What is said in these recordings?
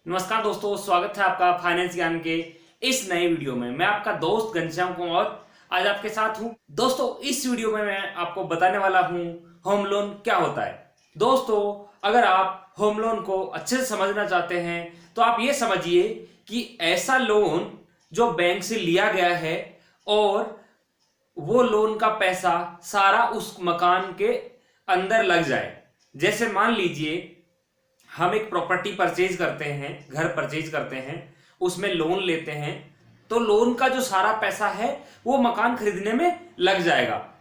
नमस्कार दोस्तों, स्वागत है आपका फाइनेंस ज्ञान के इस नए वीडियो में। मैं आपका दोस्त घनश्याम कुमार आज आपके साथ हूं। दोस्तों, इस वीडियो में मैं आपको बताने वाला हूं होम लोन क्या होता है। दोस्तों, अगर आप होम लोन को अच्छे से समझना चाहते हैं तो आप ये समझिए कि ऐसा लोन जो बैंक से लिया गया है और वो लोन का पैसा सारा उस मकान के अंदर लग जाए। जैसे मान लीजिए हम एक प्रॉपर्टी परचेज करते हैं, घर परचेज करते हैं, उसमें लोन लेते हैं, तो लोन का जो सारा पैसा है वो मकान खरीदने में लग जाएगा।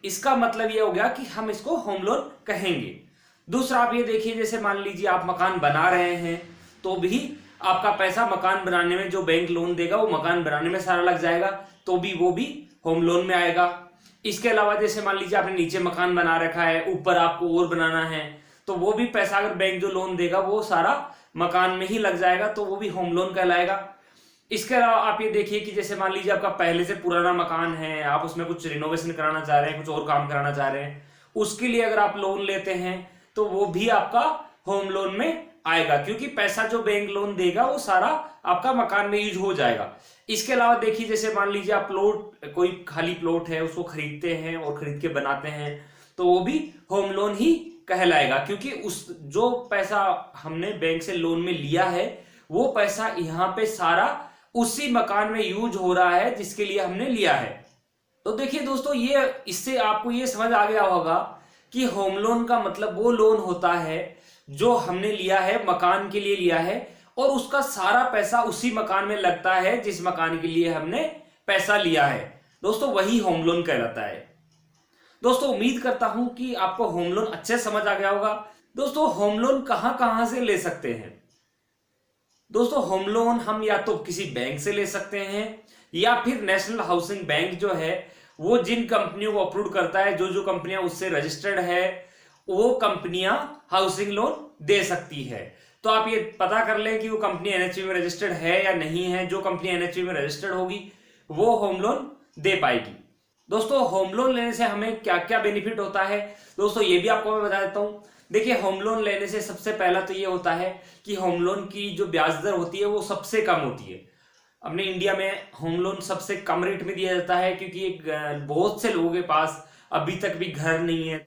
इसका मतलब ये हो गया कि हम इसको होम लोन कहेंगे। दूसरा आप ये देखिए, जैसे मान लीजिए आप मकान बना रहे हैं तो भी आपका पैसा मकान बनाने में, जो बैंक लोन देगा वो मकान बनाने में सारा लग जाएगा, तो भी वो भी होम लोन में आएगा। इसके अलावा जैसे मान लीजिए आपने नीचे मकान बना रखा है, ऊपर आपको और बनाना है, तो वो भी पैसा अगर बैंक जो लोन देगा वो सारा मकान में ही लग जाएगा, तो वो भी होम लोन कहलाएगा। इसके अलावा आप ये देखिए कि जैसे मान लीजिए आपका पहले से पुराना मकान है, आप उसमें कुछ रिनोवेशन कराना चाह रहे हैं, कुछ और काम कराना चाह रहे हैं, उसके लिए अगर आप लोन लेते हैं तो वो भी आपका होम लोन में आएगा, क्योंकि पैसा जो बैंक लोन देगा वो सारा आपका मकान में यूज हो जाएगा। इसके अलावा देखिए, जैसे मान लीजिए आप प्लॉट, कोई खाली प्लॉट है, उसको खरीदते हैं और खरीद के बनाते हैं, तो वो भी होम लोन ही कहलाएगा, क्योंकि उस जो पैसा हमने बैंक से लोन में लिया है वो पैसा यहाँ पे सारा उसी मकान में यूज हो रहा है जिसके लिए हमने लिया है। तो देखिए दोस्तों, ये इससे आपको ये समझ आ गया होगा कि होम लोन का मतलब वो लोन होता है जो हमने लिया है, मकान के लिए लिया है, और उसका सारा पैसा उसी मकान में लगता है जिस मकान के लिए हमने पैसा लिया है। दोस्तों, वही होम लोन कहलाता है। दोस्तों, उम्मीद करता हूं कि आपको होम लोन अच्छे समझ आ गया होगा। दोस्तों, होम लोन कहां कहां से ले सकते हैं? दोस्तों, होम लोन हम या तो किसी बैंक से ले सकते हैं, या फिर नेशनल हाउसिंग बैंक जो है वो जिन कंपनियों को अप्रूव करता है, जो जो कंपनियां उससे रजिस्टर्ड है, वो कंपनियां हाउसिंग लोन दे सकती है। तो आप ये पता कर लें कि वो कंपनी एनएचबी में रजिस्टर्ड है या नहीं है। जो कंपनी एनएचबी में रजिस्टर्ड होगी वो होम लोन दे पाएगी। दोस्तों, होम लोन लेने से हमें क्या क्या बेनिफिट होता है, दोस्तों ये भी आपको मैं बता देता हूं। देखिए, होम लोन लेने से सबसे पहला तो ये होता है कि होम लोन की जो ब्याज दर होती है वो सबसे कम होती है। अपने इंडिया में होम लोन सबसे कम रेट में दिया जाता है, क्योंकि बहुत से लोगों के पास अभी तक भी घर नहीं है,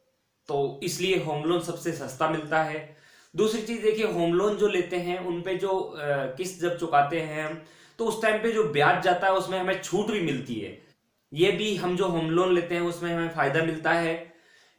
तो इसलिए होम लोन सबसे सस्ता मिलता है। दूसरी चीज देखिए, होम लोन जो लेते हैं उनपे जो किस्त जब चुकाते हैं हम, तो उस टाइम पे जो ब्याज जाता है उसमें हमें छूट भी मिलती है। ये भी हम जो होम लोन लेते हैं उसमें हमें फायदा मिलता है।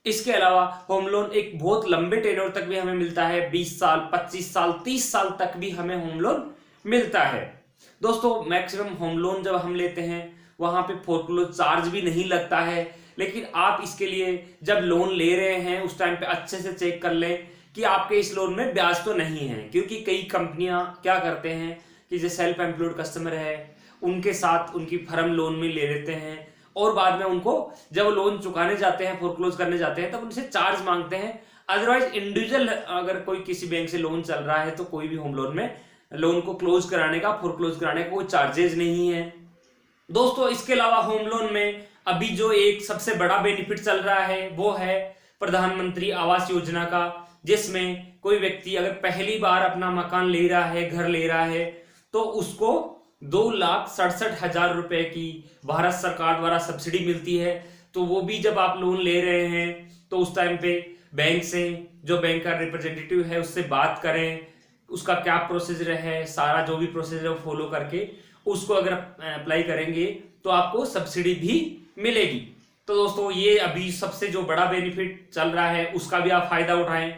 इसके अलावा होम लोन एक बहुत लंबे टेन्योर तक भी हमें मिलता है, 20 साल, 25 साल, 30 साल तक भी हमें होम लोन मिलता है। दोस्तों, मैक्सिमम होम लोन जब हम लेते हैं वहां पे फोरक्लोज चार्ज भी नहीं लगता है, लेकिन आप इसके लिए जब लोन ले रहे हैं उस टाइम पे अच्छे से चेक कर लें कि आपके इस लोन में ब्याज तो नहीं है, क्योंकि कई कंपनियां क्या करते हैं कि जो सेल्फ एम्प्लॉयड कस्टमर है उनके साथ उनकी फर्म लोन में ले लेते हैं, और बाद में उनको जब लोन चुकाने जाते हैं, फोरक्लोज करने जाते हैं, तब उनसे चार्ज मांगते हैं। अदरवाइज इंडिविजुअल अगर कोई किसी बैंक से लोन चल रहा है तो कोई भी होम लोन में लोन को क्लोज कराने का, फोरक्लोज कराने का कोई चार्जेस नहीं है। दोस्तों, इसके अलावा होम लोन में अभी जो एक सबसे बड़ा बेनिफिट चल रहा है वो है प्रधानमंत्री आवास योजना का, जिसमें कोई व्यक्ति अगर पहली बार अपना मकान ले रहा है, घर ले रहा है, तो उसको 2,67,000 रुपए की भारत सरकार द्वारा सब्सिडी मिलती है। तो वो भी जब आप लोन ले रहे हैं तो उस टाइम पे बैंक से, जो बैंक का रिप्रेजेंटेटिव है उससे बात करें, उसका क्या प्रोसीजर है, सारा जो भी प्रोसीजर है फॉलो करके उसको अगर अप्लाई करेंगे तो आपको सब्सिडी भी मिलेगी। तो दोस्तों, ये अभी सबसे जो बड़ा बेनिफिट चल रहा है उसका भी आप फायदा उठाएं।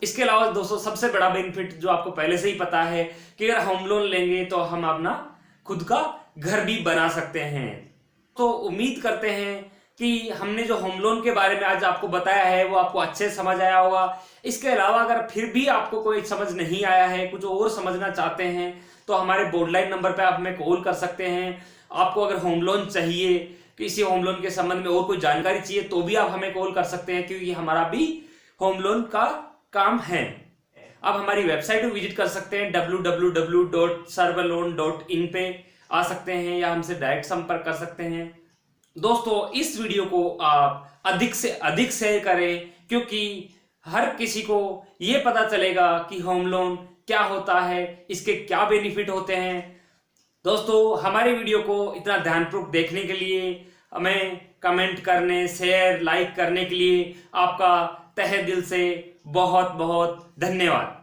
इसके अलावा दोस्तों, सबसे बड़ा बेनिफिट जो आपको पहले से ही पता है कि अगर होम लोन लेंगे तो हम अपना खुद का घर भी बना सकते हैं। तो उम्मीद करते हैं कि हमने जो होम लोन के बारे में आज आपको बताया है वो आपको अच्छे से समझ आया होगा। इसके अलावा अगर फिर भी आपको कोई समझ नहीं आया है, कुछ और समझना चाहते हैं, तो हमारे बोर्डलाइन नंबर पर आप हमें कॉल कर सकते हैं। आपको अगर होम लोन चाहिए, किसी होम लोन के संबंध में और कोई जानकारी चाहिए, तो भी आप हमें कॉल कर सकते हैं, क्योंकि हमारा भी होम लोन का काम है। आप हमारी वेबसाइट को विजिट कर सकते हैं, www.serverloan.in पे आ सकते हैं, या हमसे डायरेक्ट संपर्क कर सकते हैं। दोस्तों, इस वीडियो को आप अधिक से अधिक शेयर करें, क्योंकि हर किसी को यह पता चलेगा कि होम लोन क्या होता है, इसके क्या बेनिफिट होते हैं। दोस्तों हमारी वीडियो को इतना ध्यानपूर्वक देखने के लिए, हमें कमेंट करने, शेयर, लाइक करने के लिए आपका तहे दिल से बहुत बहुत धन्यवाद।